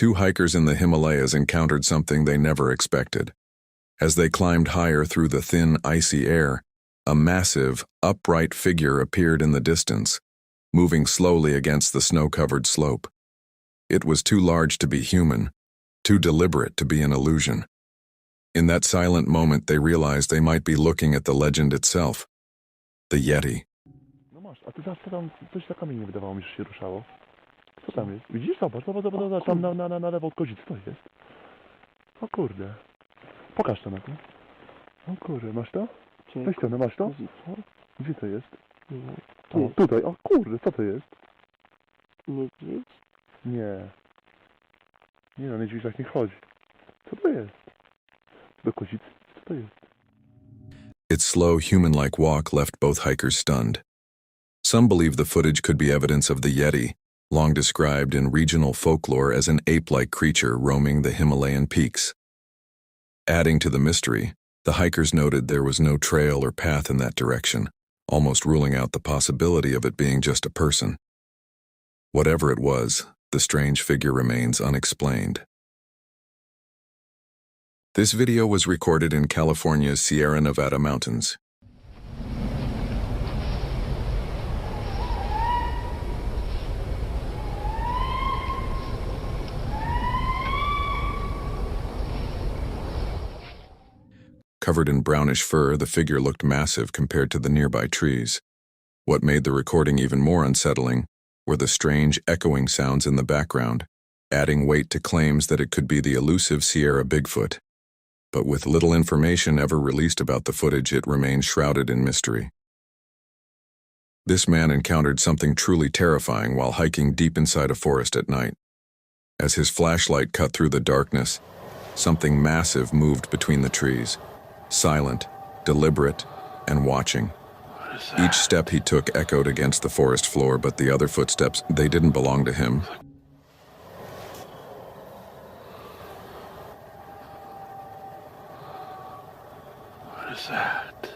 Two hikers in the Himalayas encountered something they never expected. As they climbed higher through the thin, icy air, a massive, upright figure appeared in the distance, moving slowly against the snow-covered slope. It was too large to be human, too deliberate to be an illusion. In that silent moment, they realized they might be looking at the legend itself, the Yeti. No masz, a ty zawsze tam coś za kamieniem wydawało mi, że się ruszało. Co tam jest? Widzisz? Zobacz, tam na lewo od kozicy to jest. O kurde. Pokaż to na to. O kurde, masz to? Weź to, no masz to? Gdzie to jest? O, tutaj, o kurde, co to jest? Niedźwiedź? Nie. Nie no, niedźwiedź tak nie chodzi. Co to jest? Do kozicy? Co to jest? Its slow, human-like walk left both hikers stunned. Some believe the footage could be evidence of the Yeti, long described in regional folklore as an ape-like creature roaming the Himalayan peaks. Adding to the mystery, the hikers noted there was no trail or path in that direction, almost ruling out the possibility of it being just a person. Whatever it was, the strange figure remains unexplained. This video was recorded in California's Sierra Nevada mountains. Covered in brownish fur, the figure looked massive compared to the nearby trees. What made the recording even more unsettling were the strange echoing sounds in the background, adding weight to claims that it could be the elusive Sierra Bigfoot. But with little information ever released about the footage, it remains shrouded in mystery. This man encountered something truly terrifying while hiking deep inside a forest at night. As his flashlight cut through the darkness, something massive moved between the trees, silent, deliberate, and watching. Each step he took echoed against the forest floor, but the other footsteps, they didn't belong to him. What is that?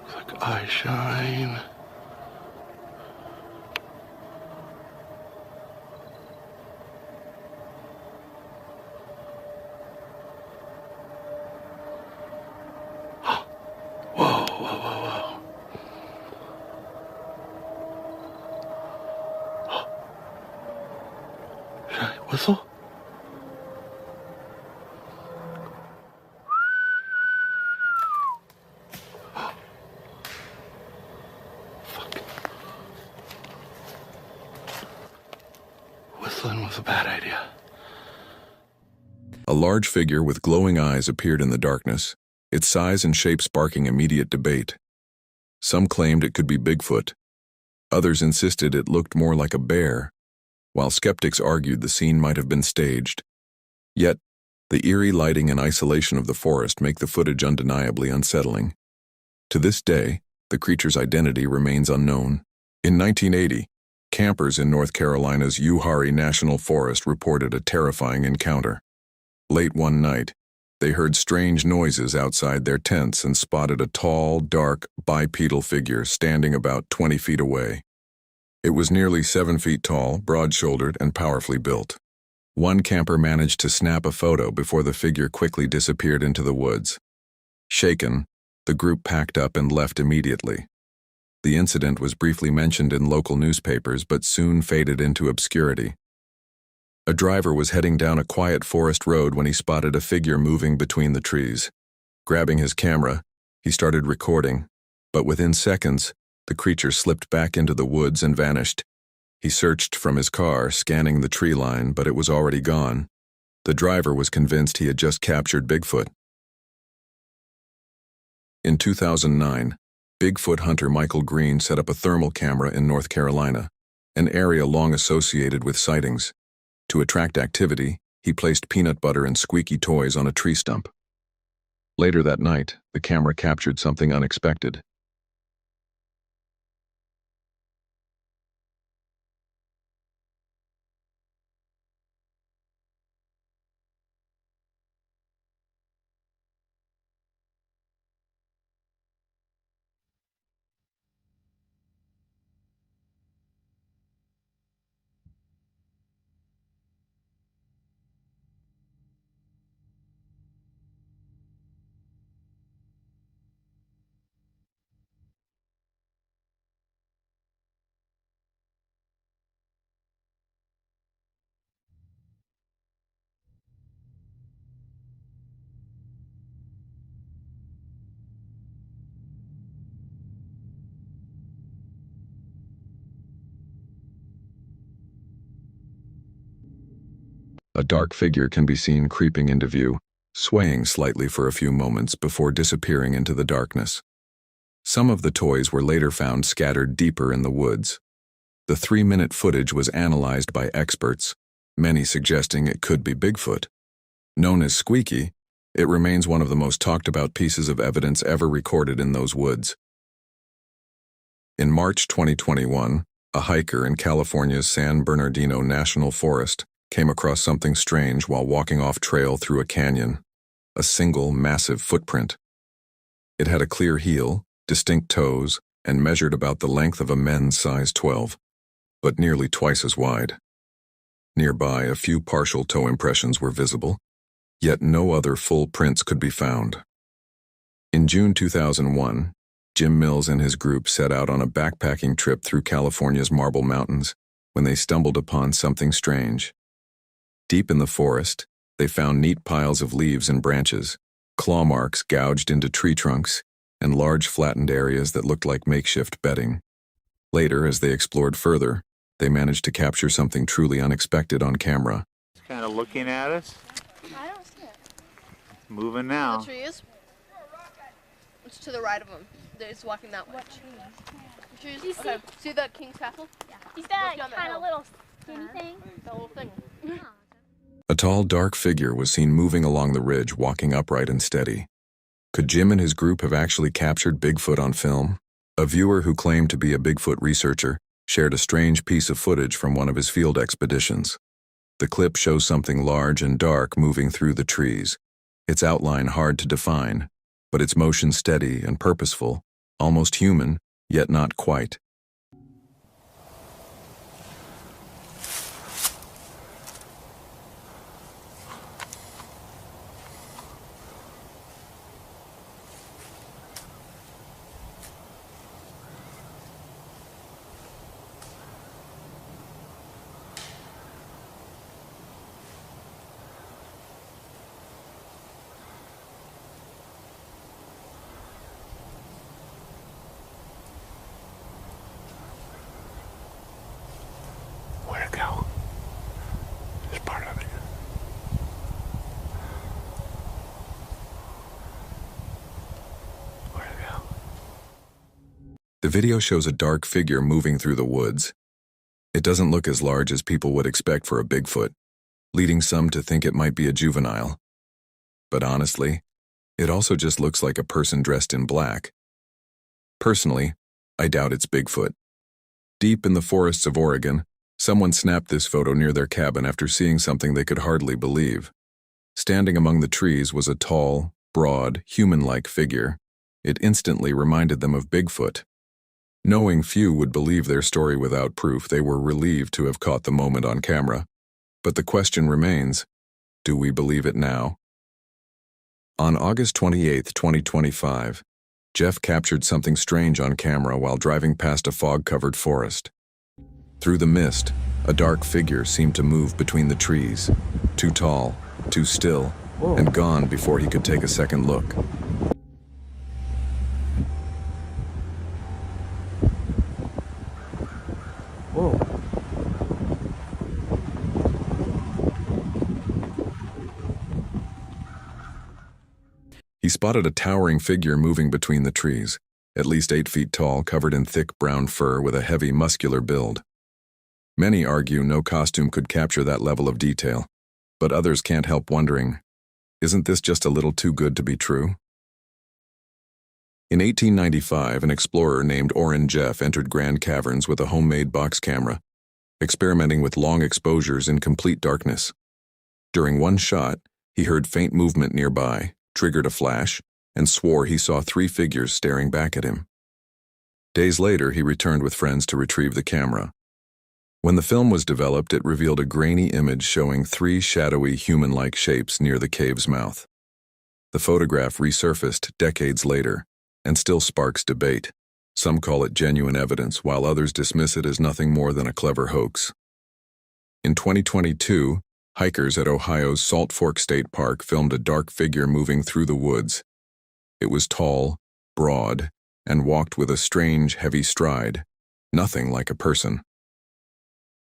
Looks like eye shine. Whoa. Should I whistle? Fuck. Whistling was a bad idea. A large figure with glowing eyes appeared in the darkness, its size and shape sparking immediate debate. Some claimed it could be Bigfoot. Others insisted it looked more like a bear, while skeptics argued the scene might have been staged. Yet, the eerie lighting and isolation of the forest make the footage undeniably unsettling. To this day, the creature's identity remains unknown. In 1980, campers in North Carolina's Uwharrie National Forest reported a terrifying encounter. Late one night, they heard strange noises outside their tents and spotted a tall, dark, bipedal figure standing about 20 feet away. It was nearly 7 feet tall, broad-shouldered, and powerfully built. One camper managed to snap a photo before the figure quickly disappeared into the woods. Shaken, the group packed up and left immediately. The incident was briefly mentioned in local newspapers but soon faded into obscurity. A driver was heading down a quiet forest road when he spotted a figure moving between the trees. Grabbing his camera, he started recording, but within seconds, the creature slipped back into the woods and vanished. He searched from his car, scanning the tree line, but it was already gone. The driver was convinced he had just captured Bigfoot. In 2009, Bigfoot hunter Michael Green set up a thermal camera in North Carolina, an area long associated with sightings. To attract activity, he placed peanut butter and squeaky toys on a tree stump. Later that night, the camera captured something unexpected. A dark figure can be seen creeping into view, swaying slightly for a few moments before disappearing into the darkness. Some of the toys were later found scattered deeper in the woods. The 3-minute footage was analyzed by experts, many suggesting it could be Bigfoot. Known as Squeaky, it remains one of the most talked about pieces of evidence ever recorded in those woods. In March 2021, a hiker in California's San Bernardino National Forest came across something strange while walking off trail through a canyon, a single massive footprint. It had a clear heel, distinct toes, and measured about the length of a men's size 12, but nearly twice as wide. Nearby, a few partial toe impressions were visible, yet no other full prints could be found. In June 2001, Jim Mills and his group set out on a backpacking trip through California's Marble Mountains when they stumbled upon something strange. Deep in the forest, they found neat piles of leaves and branches, claw marks gouged into tree trunks, and large flattened areas that looked like makeshift bedding. Later, as they explored further, they managed to capture something truly unexpected on camera. It's kind of looking at us. I don't see it. Moving now. The trees? It's to the right of him. It's walking that way. What tree? The trees? Do you see? Okay. See the king's castle? Yeah. He's that Look down that kind of hill. little skinny thing. That little thing. A tall, dark figure was seen moving along the ridge, walking upright and steady. Could Jim and his group have actually captured Bigfoot on film? A viewer who claimed to be a Bigfoot researcher shared a strange piece of footage from one of his field expeditions. The clip shows something large and dark moving through the trees, its outline hard to define, but its motion steady and purposeful, almost human, yet not quite. Where'd it go? It's part of it. Where'd it go? The video shows a dark figure moving through the woods. It doesn't look as large as people would expect for a Bigfoot, leading some to think it might be a juvenile. But honestly, it also just looks like a person dressed in black. Personally, I doubt it's Bigfoot. Deep in the forests of Oregon, someone snapped this photo near their cabin after seeing something they could hardly believe. Standing among the trees was a tall, broad, human-like figure. It instantly reminded them of Bigfoot. Knowing few would believe their story without proof, they were relieved to have caught the moment on camera. But the question remains, do we believe it now? On August 28, 2025, Jeff captured something strange on camera while driving past a fog-covered forest. Through the mist, a dark figure seemed to move between the trees, too tall, too still, and gone before he could take a second look. Whoa. He spotted a towering figure moving between the trees, at least 8 feet tall, covered in thick brown fur with a heavy, muscular build. Many argue no costume could capture that level of detail, but others can't help wondering, isn't this just a little too good to be true? In 1895, an explorer named Orrin Jeff entered Grand Caverns with a homemade box camera, experimenting with long exposures in complete darkness. During one shot, he heard faint movement nearby, triggered a flash, and swore he saw 3 figures staring back at him. Days later, he returned with friends to retrieve the camera. When the film was developed, it revealed a grainy image showing 3 shadowy human-like shapes near the cave's mouth. The photograph resurfaced decades later and still sparks debate. Some call it genuine evidence, while others dismiss it as nothing more than a clever hoax. In 2022, hikers at Ohio's Salt Fork State Park filmed a dark figure moving through the woods. It was tall, broad, and walked with a strange, heavy stride, nothing like a person.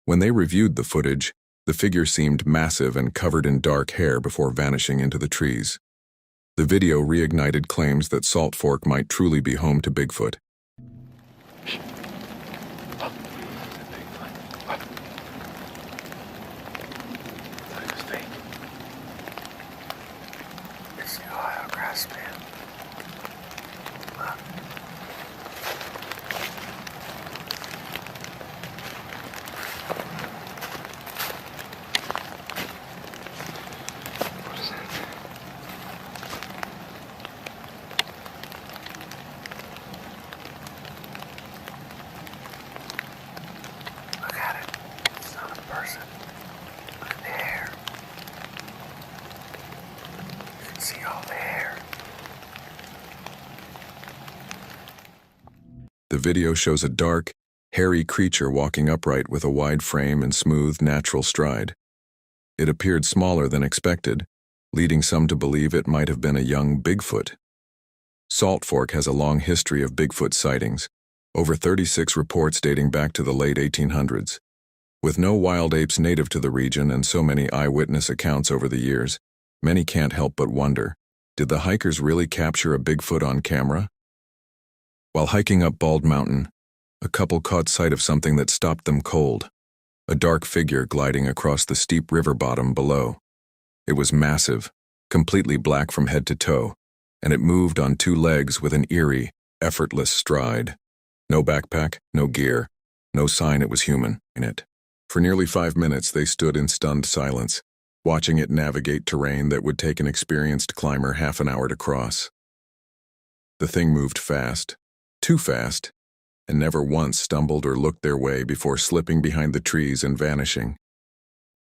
When they reviewed the footage, The figure seemed massive and covered in dark hair before vanishing into the trees. The video reignited claims that Salt Fork might truly be home to Bigfoot. It's the Ohio grass man. What is that? Look at it. It's not a person. Look at the hair. You can see all the hair. The video shows a dark, hairy creature walking upright with a wide frame and smooth, natural stride. It appeared smaller than expected, leading some to believe it might have been a young Bigfoot. Salt Fork has a long history of Bigfoot sightings, over 36 reports dating back to the late 1800s. With no wild apes native to the region and so many eyewitness accounts over the years, many can't help but wonder, did the hikers really capture a Bigfoot on camera? While hiking up Bald Mountain, a couple caught sight of something that stopped them cold, a dark figure gliding across the steep river bottom below. It was massive, completely black from head to toe, and it moved on two legs with an eerie, effortless stride. No backpack, no gear, no sign it was human in it. For nearly 5 minutes they stood in stunned silence, watching it navigate terrain that would take an experienced climber half an hour to cross. The thing moved fast, too fast, and never once stumbled or looked their way before slipping behind the trees and vanishing.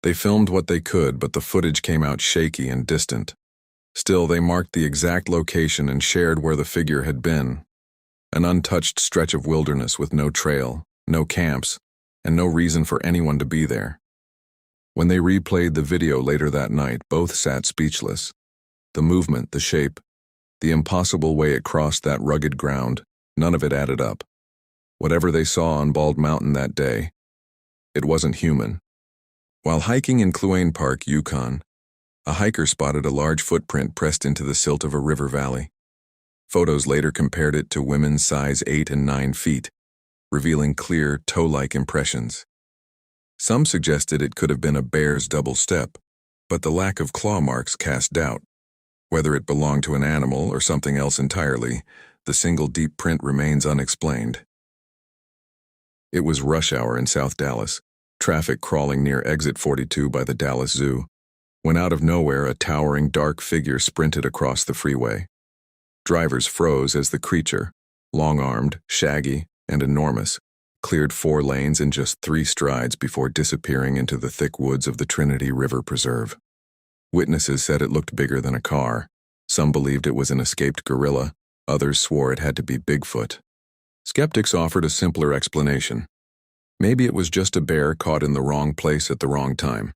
They filmed what they could, but the footage came out shaky and distant. Still, they marked the exact location and shared where the figure had been. An untouched stretch of wilderness with no trail, no camps, and no reason for anyone to be there. When they replayed the video later that night, both sat speechless. The movement, the shape, the impossible way it crossed that rugged ground, none of it added up. Whatever they saw on Bald Mountain that day, it wasn't human. While hiking in Kluane Park, Yukon, a hiker spotted a large footprint pressed into the silt of a river valley. Photos later compared it to women's size 8 and 9 feet, revealing clear, toe-like impressions. Some suggested it could have been a bear's double step, but the lack of claw marks cast doubt. Whether it belonged to an animal or something else entirely, the single deep print remains unexplained. It was rush hour in South Dallas, traffic crawling near exit 42 by the Dallas Zoo, when out of nowhere a towering dark figure sprinted across the freeway. Drivers froze as the creature, long-armed, shaggy, and enormous, cleared 4 lanes in just 3 strides before disappearing into the thick woods of the Trinity River Preserve. Witnesses said it looked bigger than a car. Some believed it was an escaped gorilla, others swore it had to be Bigfoot. Skeptics offered a simpler explanation. Maybe it was just a bear caught in the wrong place at the wrong time.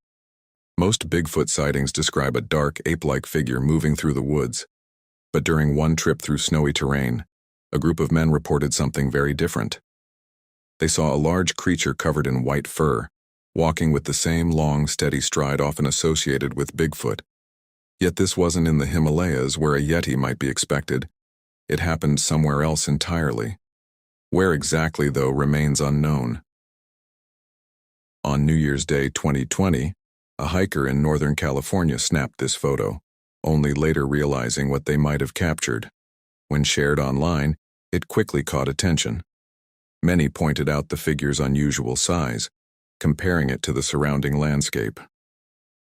Most Bigfoot sightings describe a dark, ape-like figure moving through the woods. But during one trip through snowy terrain, a group of men reported something very different. They saw a large creature covered in white fur, walking with the same long, steady stride often associated with Bigfoot. Yet this wasn't in the Himalayas where a Yeti might be expected. It happened somewhere else entirely. Where exactly, though, remains unknown. On New Year's Day 2020, a hiker in Northern California snapped this photo, only later realizing what they might have captured. When shared online, it quickly caught attention. Many pointed out the figure's unusual size, comparing it to the surrounding landscape.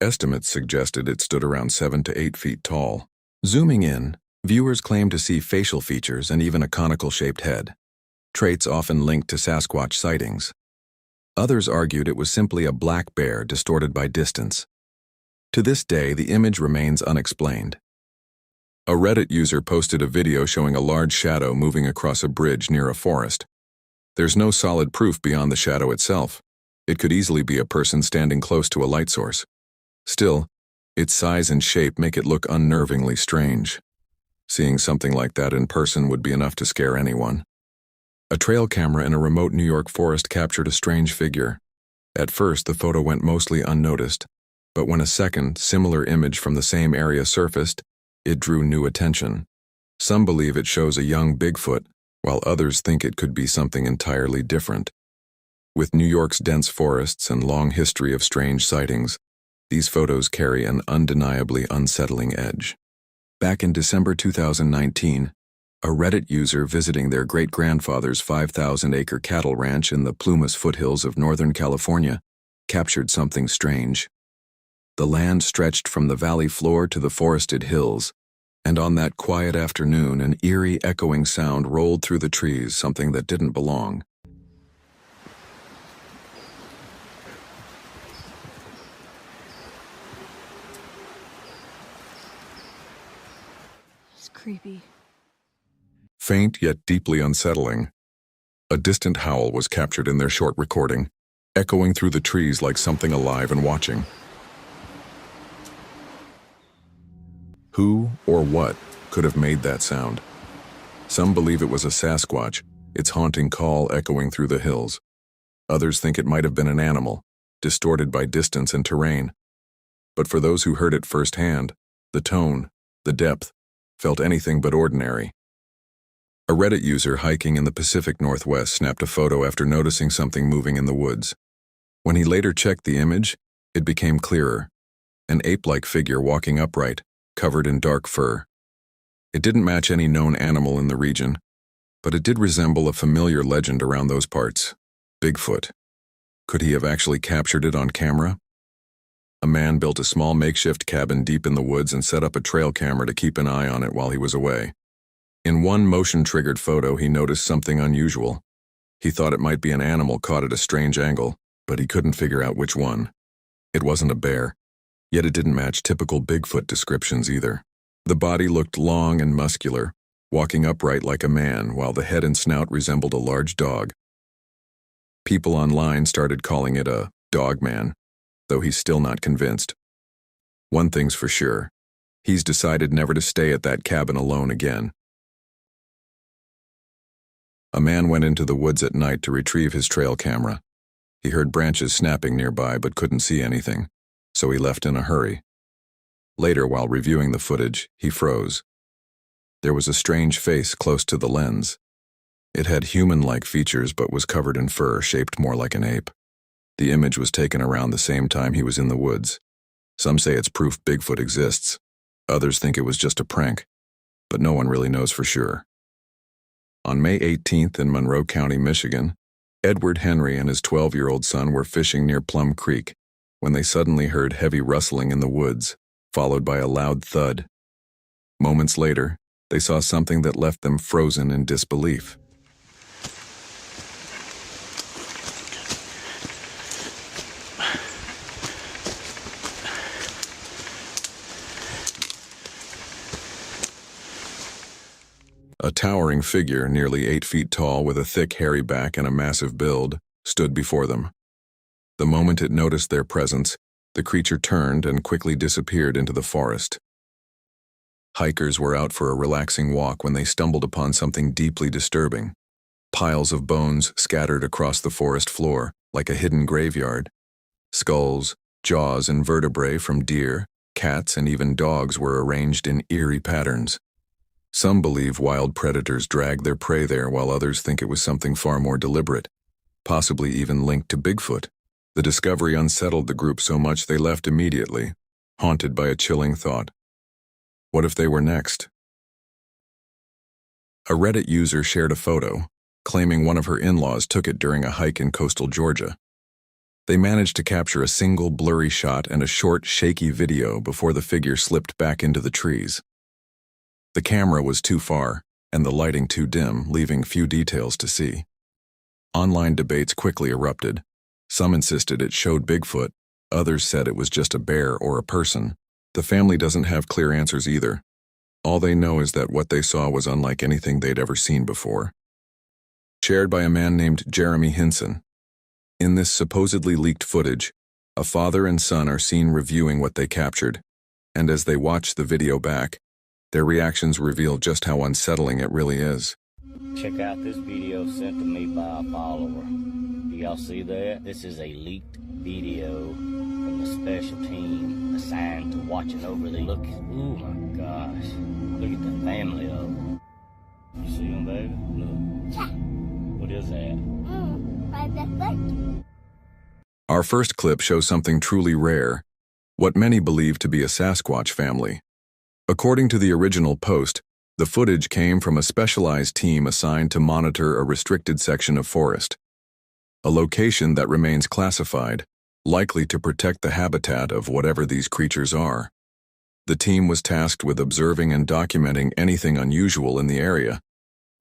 Estimates suggested it stood around 7 to 8 feet tall. Zooming in, viewers claimed to see facial features and even a conical-shaped head, traits often linked to Sasquatch sightings. Others argued it was simply a black bear distorted by distance. To this day, the image remains unexplained. A Reddit user posted a video showing a large shadow moving across a bridge near a forest. There's no solid proof beyond the shadow itself. It could easily be a person standing close to a light source. Still, its size and shape make it look unnervingly strange. Seeing something like that in person would be enough to scare anyone. A trail camera in a remote New York forest captured a strange figure. At first, the photo went mostly unnoticed, but when a second, similar image from the same area surfaced, it drew new attention. Some believe it shows a young Bigfoot, while others think it could be something entirely different. With New York's dense forests and long history of strange sightings, these photos carry an undeniably unsettling edge. Back in December 2019, a Reddit user visiting their great-grandfather's 5,000-acre cattle ranch in the Plumas foothills of Northern California captured something strange. The land stretched from the valley floor to the forested hills, and on that quiet afternoon, an eerie, echoing sound rolled through the trees, something that didn't belong. It's creepy. Faint yet deeply unsettling. A distant howl was captured in their short recording, echoing through the trees like something alive and watching. Who or what could have made that sound? Some believe it was a Sasquatch, its haunting call echoing through the hills. Others think it might have been an animal, distorted by distance and terrain. But for those who heard it firsthand, the tone, the depth, felt anything but ordinary. A Reddit user hiking in the Pacific Northwest snapped a photo after noticing something moving in the woods. When he later checked the image, it became clearer. An ape-like figure walking upright, covered in dark fur. It didn't match any known animal in the region, but it did resemble a familiar legend around those parts: Bigfoot. Could he have actually captured it on camera? A man built a small makeshift cabin deep in the woods and set up a trail camera to keep an eye on it while he was away. In one motion-triggered photo, he noticed something unusual. He thought it might be an animal caught at a strange angle, but he couldn't figure out which one. It wasn't a bear, yet it didn't match typical Bigfoot descriptions either. The body looked long and muscular, walking upright like a man, while the head and snout resembled a large dog. People online started calling it a dog man, though he's still not convinced. One thing's for sure, he's decided never to stay at that cabin alone again. A man went into the woods at night to retrieve his trail camera. He heard branches snapping nearby but couldn't see anything, so he left in a hurry. Later, while reviewing the footage, he froze. There was a strange face close to the lens. It had human-like features but was covered in fur shaped more like an ape. The image was taken around the same time he was in the woods. Some say it's proof Bigfoot exists. Others think it was just a prank, but no one really knows for sure. On May 18th in Monroe County, Michigan, Edward Henry and his 12-year-old son were fishing near Plum Creek when they suddenly heard heavy rustling in the woods, followed by a loud thud. Moments later, they saw something that left them frozen in disbelief. A towering figure, nearly 8 feet tall with a thick, hairy back and a massive build, stood before them. The moment it noticed their presence, the creature turned and quickly disappeared into the forest. Hikers were out for a relaxing walk when they stumbled upon something deeply disturbing. Piles of bones scattered across the forest floor, like a hidden graveyard. Skulls, jaws, and vertebrae from deer, cats, and even dogs were arranged in eerie patterns. Some believe wild predators dragged their prey there, while others think it was something far more deliberate, possibly even linked to Bigfoot. The discovery unsettled the group so much they left immediately, haunted by a chilling thought. What if they were next? A Reddit user shared a photo, claiming one of her in-laws took it during a hike in coastal Georgia. They managed to capture a single blurry shot and a short, shaky video before the figure slipped back into the trees. The camera was too far, and the lighting too dim, leaving few details to see. Online debates quickly erupted. Some insisted it showed Bigfoot, others said it was just a bear or a person. The family doesn't have clear answers either. All they know is that what they saw was unlike anything they'd ever seen before. Shared by a man named Jeremy Hinson. In this supposedly leaked footage, a father and son are seen reviewing what they captured, and as they watch the video back, their reactions reveal just how unsettling it really is. Check out this video sent to me by a follower. Y'all see that? This is a leaked video from the special team assigned to watching over the look. Oh my gosh. Look at the family of them. You see them, baby? Look. Yeah. What is that? My Bigfoot. Our first clip shows something truly rare, what many believe to be a Sasquatch family. According to the original post, the footage came from a specialized team assigned to monitor a restricted section of forest, a location that remains classified, likely to protect the habitat of whatever these creatures are. The team was tasked with observing and documenting anything unusual in the area,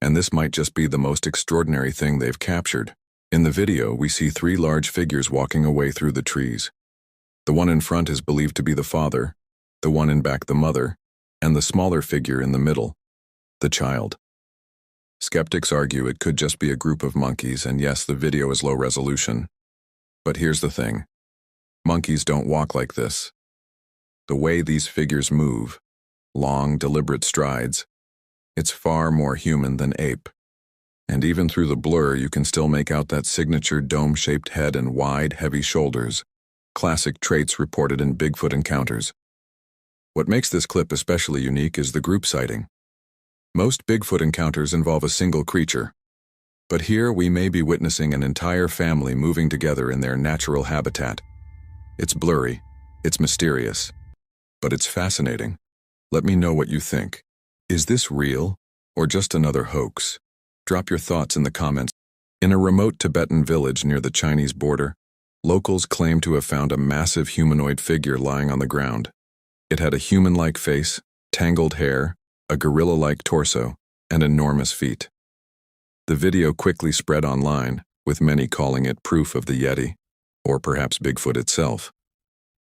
and this might just be the most extraordinary thing they've captured. In the video, we see 3 large figures walking away through the trees. The one in front is believed to be the father, the one in back the mother, and the smaller figure in the middle, the child. Skeptics argue it could just be a group of monkeys, and yes, the video is low resolution. But here's the thing. Monkeys don't walk like this. The way these figures move, long, deliberate strides, it's far more human than ape. And even through the blur, you can still make out that signature dome-shaped head and wide, heavy shoulders, classic traits reported in Bigfoot encounters. What makes this clip especially unique is the group sighting. Most Bigfoot encounters involve a single creature, but here we may be witnessing an entire family moving together in their natural habitat. It's blurry, it's mysterious, but it's fascinating. Let me know what you think. Is this real, or just another hoax? Drop your thoughts in the comments. In a remote Tibetan village near the Chinese border, locals claim to have found a massive humanoid figure lying on the ground. It had a human-like face, tangled hair, a gorilla-like torso, and enormous feet. The video quickly spread online, with many calling it proof of the Yeti, or perhaps Bigfoot itself.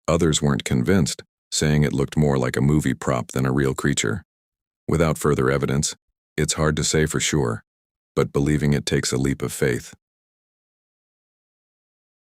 Others weren't convinced, saying it looked more like a movie prop than a real creature. Without further evidence, it's hard to say for sure, but believing it takes a leap of faith.